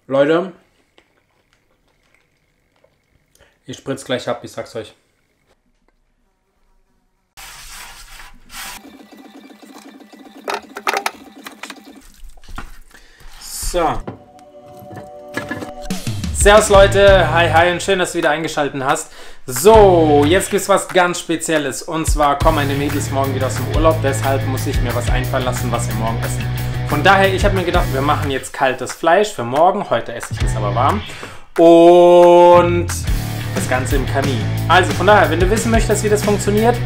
Leute, ich spritze gleich ab, ich sag's euch. So. Servus Leute, hi hi und schön, dass du wieder eingeschaltet hast. So, jetzt gibt's was ganz Spezielles und zwar kommen meine Mädels morgen wieder aus dem Urlaub, deshalb muss ich mir was einfallen lassen, was wir morgen essen. Von daher, ich habe mir gedacht, wir machen jetzt kaltes Fleisch für morgen, heute esse ich es aber warm und das Ganze im Kamin. Also von daher, wenn du wissen möchtest, wie das funktioniert,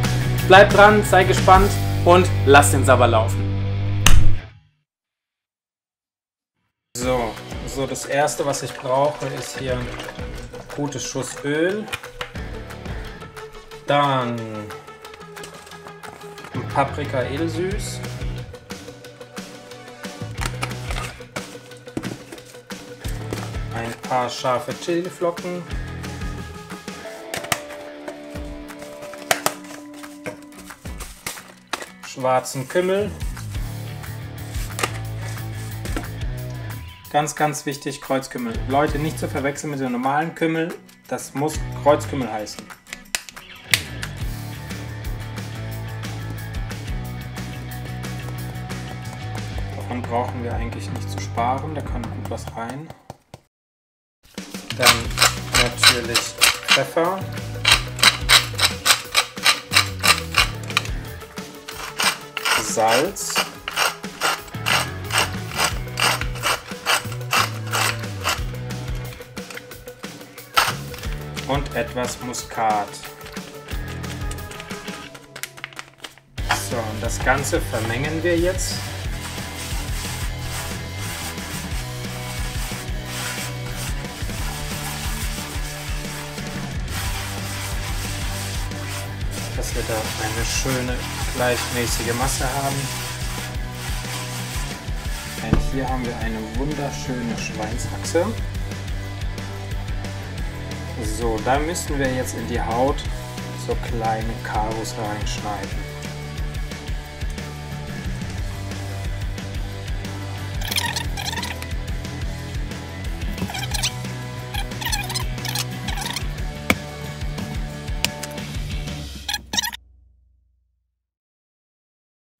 bleib dran, sei gespannt und lass den Sabber laufen. So, das erste, was ich brauche, ist hier ein gutes Schuss Öl. Dann ein Paprika edelsüß. Ein paar scharfe Chiliflocken. Schwarzen Kümmel. Ganz, ganz wichtig, Kreuzkümmel. Leute, nicht zu verwechseln mit dem normalen Kümmel. Das muss Kreuzkümmel heißen. Davon brauchen wir eigentlich nicht zu sparen. Da kann gut was rein. Dann natürlich Pfeffer. Salz. Und etwas Muskat. So, und das Ganze vermengen wir jetzt. Dass wir da eine schöne, gleichmäßige Masse haben. Und hier haben wir eine wunderschöne Schweinshaxe. So, da müssen wir jetzt in die Haut so kleine Karos reinschneiden.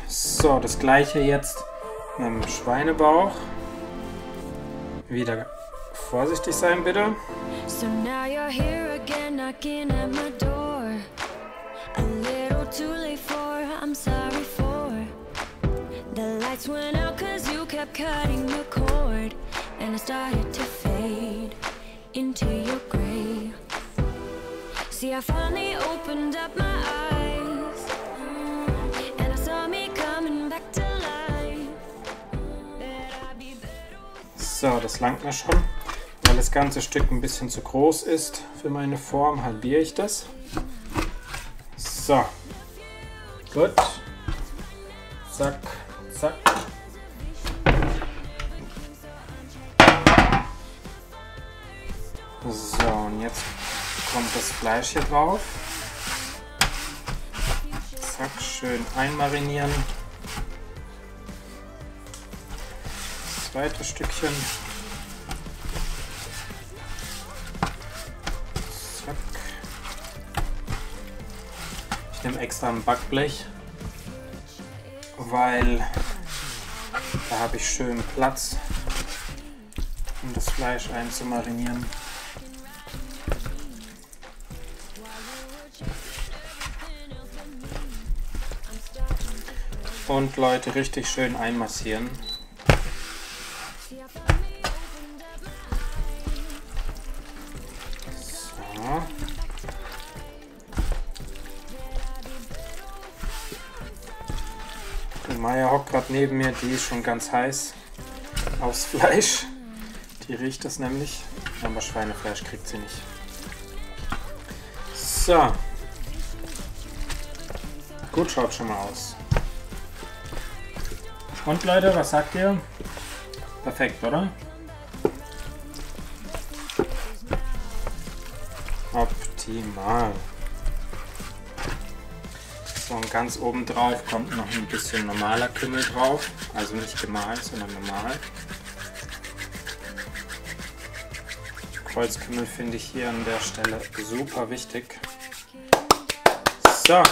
So, das gleiche jetzt mit dem Schweinebauch. Wieder vorsichtig sein, bitte. So now you're here again, knocking at my door. A little too late for, I'm sorry for. The lights went out cause you kept cutting the cord. And I started to fade into your grave. See, I finally opened up my eyes, and I saw me coming back to life. So, das langt mir schon. Weil das ganze Stück ein bisschen zu groß ist für meine Form, halbiere ich das. So. Gut. Zack, zack. So, und jetzt kommt das Fleisch hier drauf. Zack, schön einmarinieren. Das zweite Stückchen. Ich nehme extra ein Backblech, weil da habe ich schön Platz, um das Fleisch einzumarinieren. Und Leute, richtig schön einmassieren. So. Maya hockt gerade neben mir, die ist schon ganz heiß aufs Fleisch. Die riecht es nämlich, aber Schweinefleisch kriegt sie nicht. So. Gut, schaut schon mal aus. Und Leute, was sagt ihr? Perfekt, oder? Optimal. So, und ganz oben drauf kommt noch ein bisschen normaler Kümmel drauf. Also nicht gemahlen, sondern normal. Holzkümmel finde ich hier an der Stelle super wichtig. So.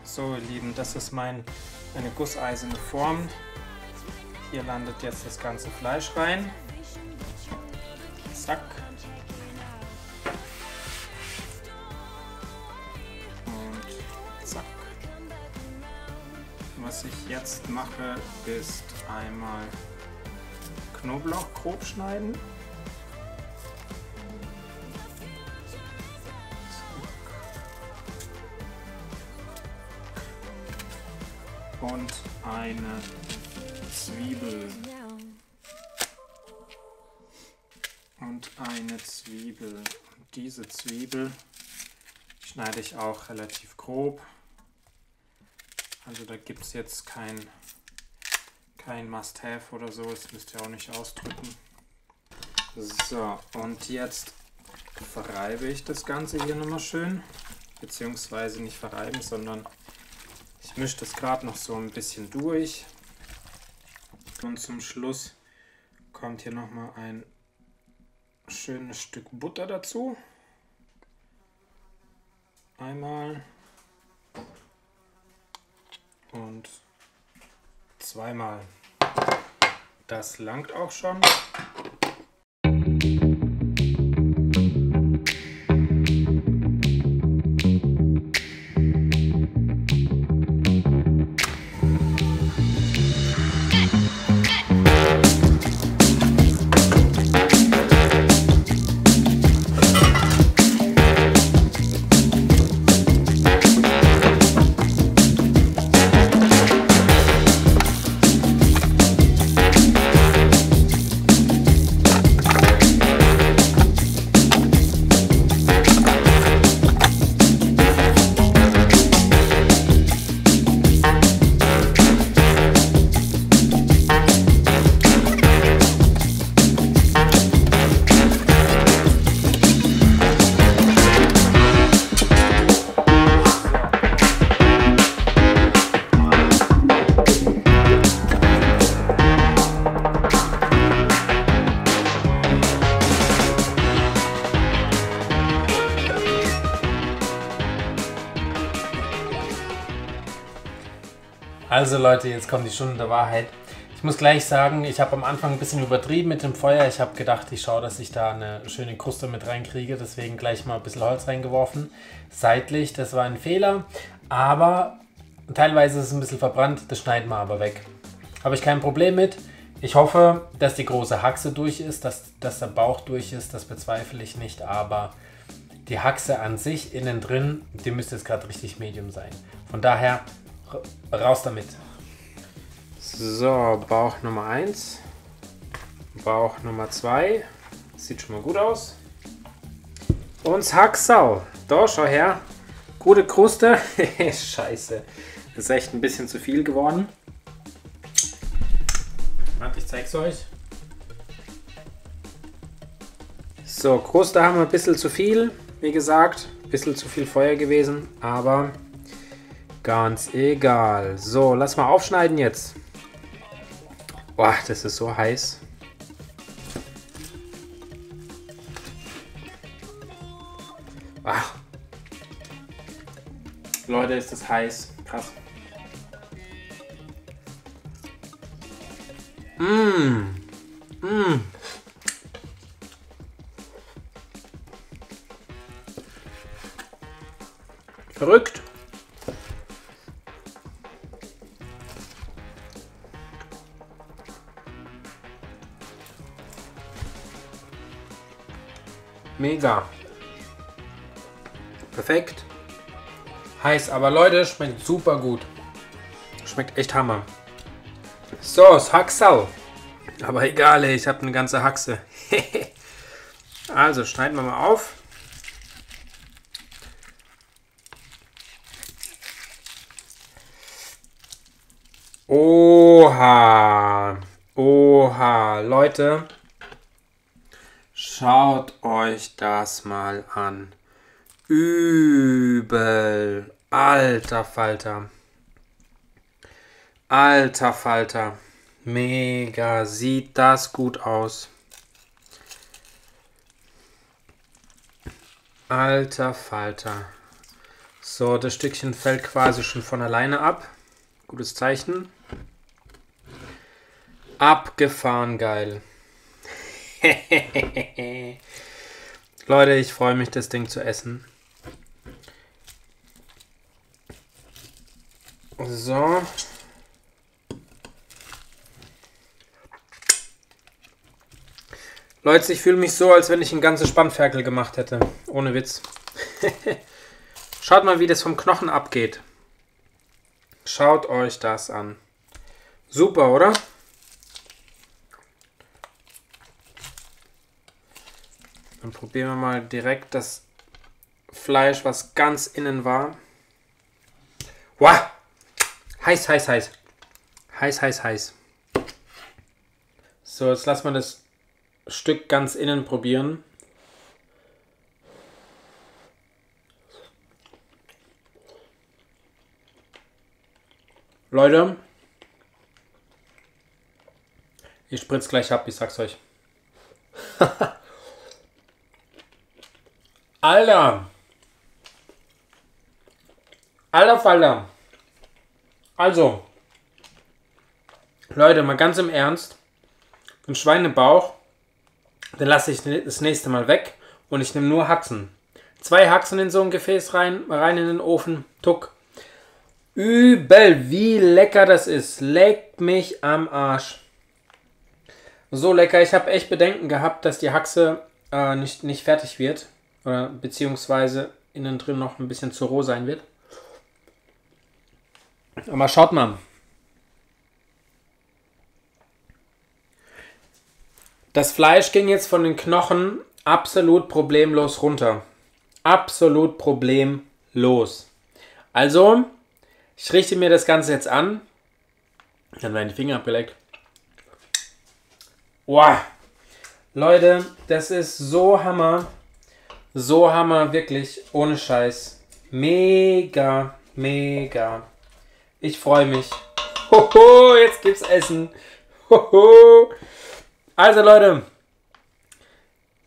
So, ihr Lieben, das ist eine gusseiserne Form. Hier landet jetzt das ganze Fleisch rein. Zack. Und zack. Was ich jetzt mache, ist einmal Knoblauch grob schneiden. Und eine Zwiebel. Und eine Zwiebel. Und diese Zwiebel schneide ich auch relativ grob. Also da gibt es jetzt kein Must-Have oder so, das müsst ihr auch nicht ausdrücken. So, und jetzt verreibe ich das Ganze hier nochmal schön. Beziehungsweise nicht verreiben, sondern ich mische das gerade noch so ein bisschen durch. Und zum Schluss kommt hier nochmal ein schönes Stück Butter dazu. Einmal und zweimal. Das langt auch schon. Also Leute, jetzt kommt die Stunde der Wahrheit. Ich muss gleich sagen, ich habe am Anfang ein bisschen übertrieben mit dem Feuer. Ich habe gedacht, ich schaue, dass ich da eine schöne Kruste mit reinkriege. Deswegen gleich mal ein bisschen Holz reingeworfen. Seitlich, das war ein Fehler. Aber teilweise ist es ein bisschen verbrannt, das schneiden wir aber weg. Habe ich kein Problem mit. Ich hoffe, dass die große Haxe durch ist, dass der Bauch durch ist. Das bezweifle ich nicht, aber die Haxe an sich, innen drin, die müsste jetzt gerade richtig medium sein. Von daher raus damit. So, Bauch Nummer 1, Bauch Nummer 2, sieht schon mal gut aus. Und Haxau, da schau her, gute Kruste, scheiße, ist echt ein bisschen zu viel geworden. Warte, ich zeig's euch. So, Kruste haben wir ein bisschen zu viel, wie gesagt, ein bisschen zu viel Feuer gewesen, aber ganz egal. So, lass mal aufschneiden jetzt. Boah, das ist so heiß. Ach. Leute, ist das heiß. Krass. Verrückt. Mega. Perfekt. Heiß, aber Leute, schmeckt super gut. Schmeckt echt Hammer. So, das Haxau. Aber egal, ich habe eine ganze Haxe. Also, schneiden wir mal auf. Oha. Oha, Leute. Schaut euch das mal an. Übel. Alter Falter. Alter Falter. Mega. Sieht das gut aus. Alter Falter. So, das Stückchen fällt quasi schon von alleine ab. Gutes Zeichen. Abgefahren geil. Leute, ich freue mich, das Ding zu essen. So. Leute, ich fühle mich so, als wenn ich ein ganzes Spannferkel gemacht hätte. Ohne Witz. Schaut mal, wie das vom Knochen abgeht. Schaut euch das an. Super, oder? Dann probieren wir mal direkt das Fleisch, was ganz innen war. Wow! Heiß, heiß, heiß. Heiß, heiß, heiß. So, jetzt lassen wir das Stück ganz innen probieren. Leute, ich spritze gleich ab, ich sag's euch. Alter! Alter Falter! Also, Leute, mal ganz im Ernst, den Schweinebauch, den lasse ich das nächste Mal weg und ich nehme nur Haxen. 2 Haxen in so ein Gefäß rein in den Ofen, tuck. Übel, wie lecker das ist. Leckt mich am Arsch. So lecker, ich habe echt Bedenken gehabt, dass die Haxe nicht fertig wird. Oder beziehungsweise innen drin noch ein bisschen zu roh sein wird. Aber schaut mal. Das Fleisch ging jetzt von den Knochen absolut problemlos runter. Absolut problemlos. Also, ich richte mir das Ganze jetzt an. Dann werden die Finger abgeleckt. Wow. Leute, das ist so Hammer. So Hammer, wirklich. Ohne Scheiß. Mega, mega. Ich freue mich. Hoho, jetzt gibt's Essen. Hoho. Also Leute,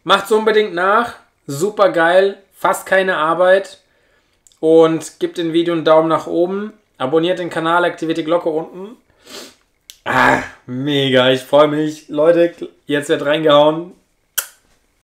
macht's unbedingt nach. Super geil. Fast keine Arbeit. Und gebt dem Video einen Daumen nach oben. Abonniert den Kanal, aktiviert die Glocke unten. Ah, mega, ich freue mich. Leute, jetzt wird reingehauen.